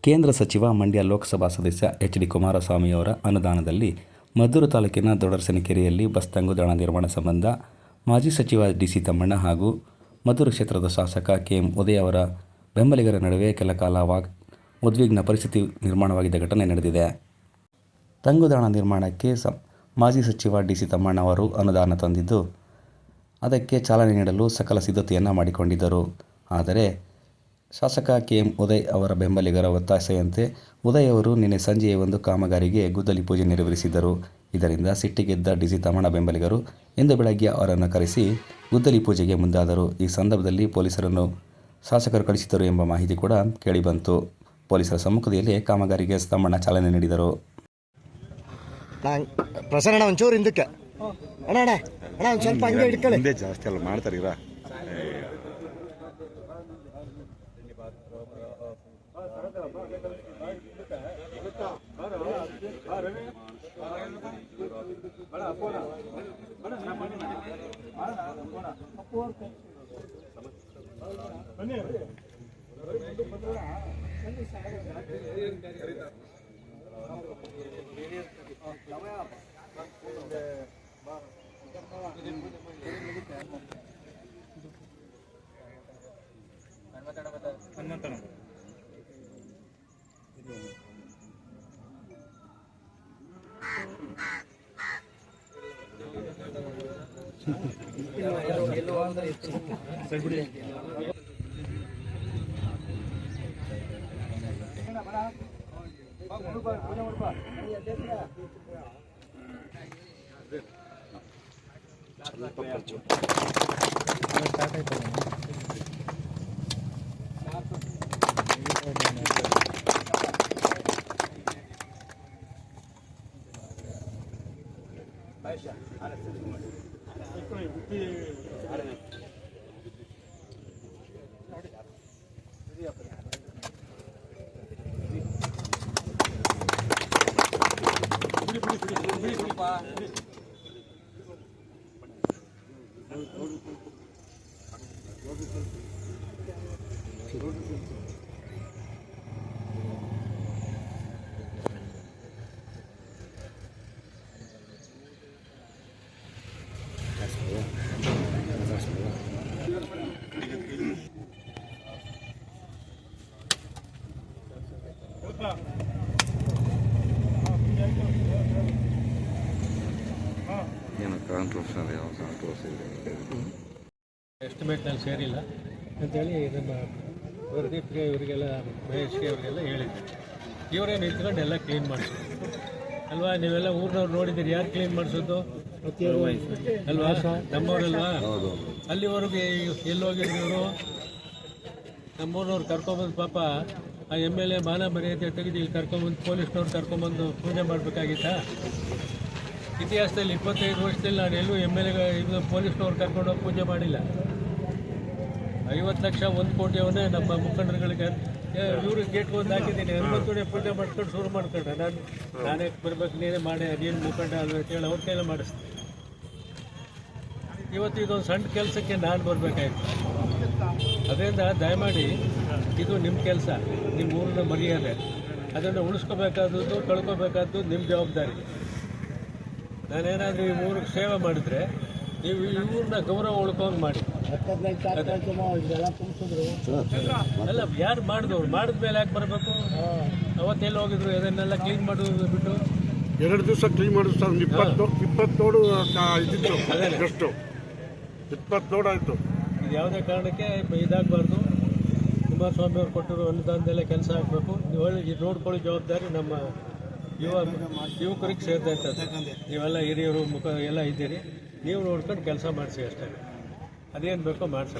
ಕೇಂದ್ರ ಸಚಿವ ಮಂಡ್ಯ ಲೋಕಸಭಾ ಸದಸ್ಯ ಎಚ್.ಡಿ. ಕುಮಾರಸ್ವಾಮಿಯವರ ಅನುದಾನದಲ್ಲಿ ಮದ್ದೂರು ತಾಲೂಕಿನ ದೊಡ್ಡರಸಿನಕೆರೆಯಲ್ಲಿ ಬಸ್ ತಂಗುದಾಣ ನಿರ್ಮಾಣ ಸಂಬಂಧ ಮಾಜಿ ಸಚಿವ ಡಿ.ಸಿ. ತಮ್ಮಣ್ಣ ಹಾಗೂ ಮದ್ದೂರು ಕ್ಷೇತ್ರದ ಶಾಸಕ ಕೆ.ಎಂ. ಉದಯ್ ಅವರ ಬೆಂಬಲಿಗರ ನಡುವೆ ಕೆಲಕಾಲ ಉದ್ವಿಗ್ನ ಪರಿಸ್ಥಿತಿ ನಿರ್ಮಾಣವಾಗಿದ್ದ ಘಟನೆ ನಡೆದಿದೆ. ತಂಗುದಾಣ ನಿರ್ಮಾಣಕ್ಕೆ ಮಾಜಿ ಸಚಿವ ಡಿ.ಸಿ. ತಮ್ಮಣ್ಣ ಅವರು ಅನುದಾನ ತಂದಿದ್ದು, ಅದಕ್ಕೆ ಚಾಲನೆ ನೀಡಲು ಸಕಲ ಸಿದ್ಧತೆಯನ್ನು ಮಾಡಿಕೊಂಡಿದ್ದರು. ಆದರೆ ಶಾಸಕ ಕೆ.ಎಂ. ಉದಯ್ ಅವರ ಬೆಂಬಲಿಗರ ಒತ್ತಾಸೆಯಂತೆ ಉದಯ್ ಅವರು ನಿನ್ನೆ ಸಂಜೆಯೇ ಒಂದು ಕಾಮಗಾರಿಗೆ ಗುದ್ದಲಿ ಪೂಜೆ ನೆರವೇರಿಸಿದ್ದರು. ಇದರಿಂದ ಸಿಟ್ಟಿಗೆದ್ದ ಡಿ.ಸಿ. ತಮ್ಮಣ್ಣ ಬೆಂಬಲಿಗರು ಇಂದು ಬೆಳಗ್ಗೆ ಅವರನ್ನು ಕರೆಸಿ ಗುದ್ದಲಿ ಪೂಜೆಗೆ ಮುಂದಾದರು. ಈ ಸಂದರ್ಭದಲ್ಲಿ ಪೊಲೀಸರನ್ನು ಶಾಸಕರು ಕಳಿಸಿದರು ಎಂಬ ಮಾಹಿತಿ ಕೂಡ ಕೇಳಿಬಂತು. ಪೊಲೀಸರ ಸಮ್ಮುಖದಲ್ಲೇ ಕಾಮಗಾರಿಗೆ ತಮ್ಮಣ್ಣ ಚಾಲನೆ ನೀಡಿದರು. ಪ್ರಸರಣ ಒಂಚೂರು ಹಿಂದಕ್ಕೆ ಅಣ್ಣ ಸ್ವಲ್ಪ ಹಂಗೆ ಇಟ್ಕೊಳ್ಳಿ. ಹಿಂದೆ ಜಾಸ್ತಿ ಅಲ್ಲ ಮಾಡ್ತಾರೆ ಇರ ಎಸ್ಟಿಮೇಟ್ನಲ್ಲಿ ಸೇರಿಲ್ಲ ಅಂತೇಳಿ ನಮ್ಮ ಪ್ರದೀಪ್ಗೆ ಇವರಿಗೆಲ್ಲ ಮಹೇಶ್ಗೆ ಅವರಿಗೆಲ್ಲ ಹೇಳಿದ್ದೆ. ಇವರೇ ನಿಂತ್ಕೊಂಡು ಎಲ್ಲ ಕ್ಲೀನ್ ಮಾಡಿಸೋದು ಅಲ್ವಾ? ನೀವೆಲ್ಲ ಊರಿನವ್ರು ನೋಡಿದ್ದೀರಿ, ಯಾರು ಕ್ಲೀನ್ ಮಾಡಿಸೋದು ಅಲ್ವಾ? ನಮ್ಮವರಲ್ವಾ? ಅಲ್ಲಿವರೆಗೆ ಎಲ್ಲೋಗಿದ್ರು ಇವರು? ನಮ್ಮೂರಿನವ್ರು ಕರ್ಕೊಂಬಂದು ಪಾಪ ಆ MLA ಮಾನ ಮರ್ಯಾದೆ ತೆಗೆದು ಇಲ್ಲಿ ಕರ್ಕೊಂಬಂದು ಪೊಲೀಸ್ನವ್ರು ಕರ್ಕೊಂಬಂದು ಪೂಜೆ ಮಾಡಬೇಕಾಗಿತ್ತಾ? ಇತಿಹಾಸದಲ್ಲಿ 25 ವರ್ಷದಲ್ಲಿ ನಾನು ಎಲ್ಲೂ MLA ಪೊಲೀಸ್ನವ್ರು ಕರ್ಕೊಂಡೋಗಿ ಪೂಜೆ ಮಾಡಿಲ್ಲ. 50 ಲಕ್ಷ 1 ಕೋಟಿಯವನ್ನೇ ನಮ್ಮ ಮುಖಂಡರುಗಳಿಗೆ ಇವ್ರಿಗೆ ಗೇಟ್ಗೆ ಒಂದು ಹಾಕಿದ್ದೀನಿ. 80 ಪೂಜೆ ಮಾಡ್ಕೊಂಡು ಶುರು ಮಾಡ್ಕೊಂಡೆ. ನಾನೇ ಬರ್ಬೇಕು, ನೀನೇ ಮಾಡಿ, ನೀನು ಮುಖಂಡ ಅಲ್ವ ಅಂತೇಳಿ ಅವ್ರ ಕೈಲೇ ಮಾಡಿಸ್ತೀನಿ. ಇವತ್ತು ಇದೊಂದು ಸಣ್ಣ ಕೆಲಸಕ್ಕೆ ನಾನು ಬರಬೇಕಾಯ್ತು. ಅದರಿಂದ ದಯಮಾಡಿ ಇದು ನಿಮ್ಮ ಕೆಲಸ, ನಿಮ್ಮ ಊರಿನ ಮರ್ಯಾದೆ, ಅದನ್ನು ಉಳಿಸ್ಕೋಬೇಕಾದದ್ದು ಕಳ್ಕೊಬೇಕಾದ್ದು ನಿಮ್ಮ ಜವಾಬ್ದಾರಿ. ನಾನೇನಾದರೂ ಈ ಊರಿಗೆ ಸೇವೆ ಮಾಡಿದ್ರೆ ನೀವು ಈ ಊರನ್ನ ಗೌರವ ಉಳ್ಕೊಂಡು ಮಾಡಿ. ಅಲ್ಲ, ಯಾರು ಮಾಡಿದವ್ರು ಮಾಡಿದ್ಮೇಲೆ ಯಾಕೆ ಬರಬೇಕು? ಅವತ್ತೆಲ್ಲ ಹೋಗಿದ್ರು, ಅದನ್ನೆಲ್ಲ ಕ್ಲೀನ್ ಮಾಡೋದು ಬಿಟ್ಟು 2 ದಿವಸ ಕ್ಲೀನ್ ಮಾಡಿದ್ರು ಸರ್. 20 ಲೋಡು ಇದ್ದಿತ್ತು, ಎಷ್ಟು 20 ಲೋಡ್ ಆಯಿತು. ಇದು ಯಾವುದೇ ಕಾರಣಕ್ಕೆ ಇದಾಗಬಾರ್ದು. ಕುಮಾರಸ್ವಾಮಿ ಅವ್ರು ಕೊಟ್ಟಿರೋ ಅನುದಾನದಲ್ಲೇ ಕೆಲಸ ಆಗಬೇಕು. ನೀವು ನೋಡ್ಕೊಳ್ಳೋ ಜವಾಬ್ದಾರಿ ನಮ್ಮ ಯುವಕರಿಗೆ ಸೇರ್ತಾ ಇರ್ತದೆ. ನೀವೆಲ್ಲ ಹಿರಿಯರು ಎಲ್ಲ ಇದ್ದೀರಿ, ನೀವು ನೋಡ್ಕೊಂಡು ಕೆಲಸ ಮಾಡಿಸಿ ಅಷ್ಟೇ. ಅದೇನು ಬೇಕೋ ಮಾಡಿಸ.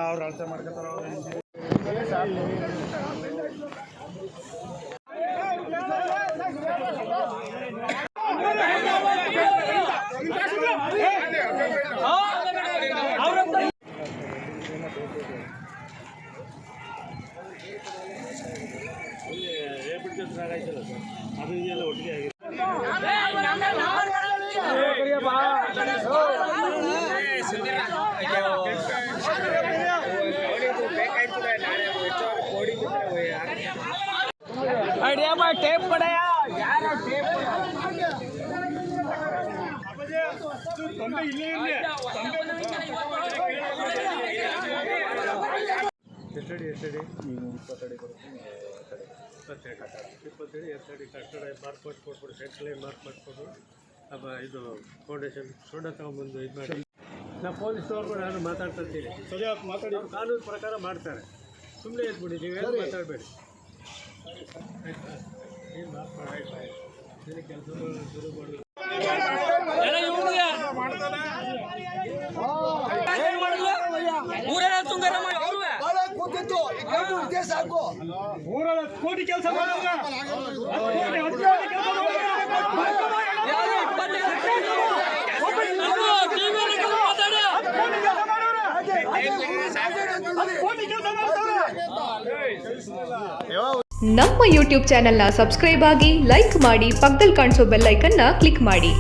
ಅವ್ರು ಅಳತೆ ಮಾಡ್ಕೊತಾರೆ. ಅದು ಇದೆಲ್ಲ ಒಟ್ಟಿಗೆ ಆಗಿದೆ. ಎಷ್ಟಡಿ 22 ಕಟ್ಟಡ ಮಾರ್ಕ್ ಮಾಡಿಕೊಟ್ಬಿಡು, ಸೆಂಟ್ರಲ್ ಲೈನ್ ಮಾರ್ಕ್ ಮಾಡಿಕೊಡು. ಇದು ಫೌಂಡೇಶನ್ ಸೊಂಡ ತಗೊಂಬಂದು ಇದು ಮಾಡಿ. ನಾವು ಪೊಲೀಸ್ನವ್ರು ಕೂಡ ನಾನು ಮಾತಾಡ್ತಿರ್ತೀನಿ, ಸರಿಯಾಗಿ ಮಾತಾಡಿ ಕಾನೂನು ಪ್ರಕಾರ ಮಾಡ್ತಾರೆ. ಸುಮ್ಮನೆ ಇದ್ಬಿಡಿ, ನೀವೇನು ಮಾತಾಡಬೇಡಿ. ಏನು ಮಾರ್ಕ್ ಮಾಡಿ ಆಯ್ತು ಕೆಲಸ ಶುರು ಮಾಡಿ. ಕೋಟಿ ಕೆಲಸ ನಮ್ಮ ಯೂಟ್ಯೂಬ್ ಚಾನೆಲ್ನ ಸಬ್ಸ್ಕ್ರೈಬ್ ಆಗಿ, ಲೈಕ್ ಮಾಡಿ, ಪಕ್ಕದಲ್ಲಿ ಕಾಣಿಸೋ ಬೆಲ್ ಐಕನ್ನ ಕ್ಲಿಕ್ ಮಾಡಿ.